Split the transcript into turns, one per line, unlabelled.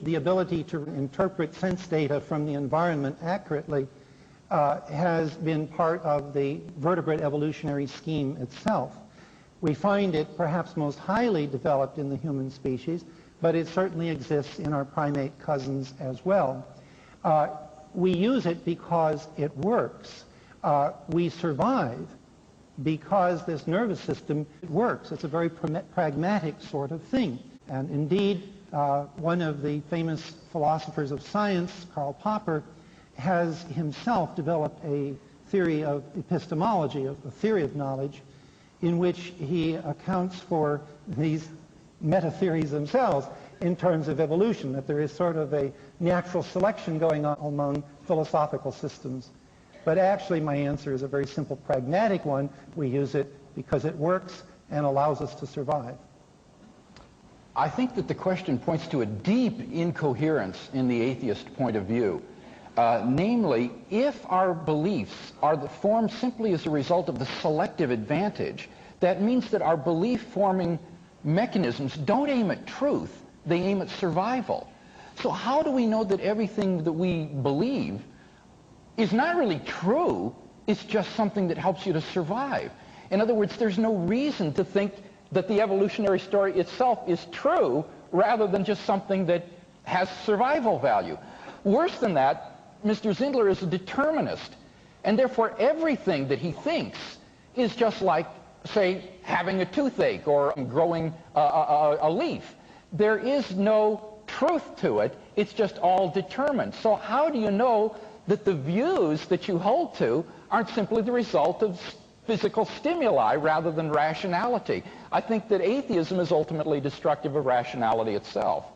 the ability to interpret sense data from the environment accurately has been part of the vertebrate evolutionary scheme itself. We find it perhaps most highly developed in the human species, but it certainly exists in our primate cousins as well. We use it because it works. We survive because this nervous system works. It's a very pragmatic sort of thing. And indeed, one of the famous philosophers of science, Karl Popper, has himself developed a theory of epistemology, a theory of knowledge, in which he accounts for these meta-theories themselves in terms of evolution, that there is sort of a natural selection going on among philosophical systems. But actually, my answer is a very simple, pragmatic one. We use it because it works and allows us to survive.
I think that the question points to a deep incoherence in the atheist point of view. Namely, if our beliefs are formed simply as a result of the selective advantage, that means that our belief-forming mechanisms don't aim at truth, they aim at survival. So how do we know that everything that we believe is not really true, it's just something that helps you to survive? In other words, there's no reason to think that the evolutionary story itself is true rather than just something that has survival value. Worse than that, Mr. Zindler is a determinist, and therefore everything that he thinks is just like, say, having a toothache or growing a leaf. There is no truth to it, it's just all determined. So how do you know that the views that you hold to aren't simply the result of physical stimuli rather than rationality? I think that atheism is ultimately destructive of rationality itself.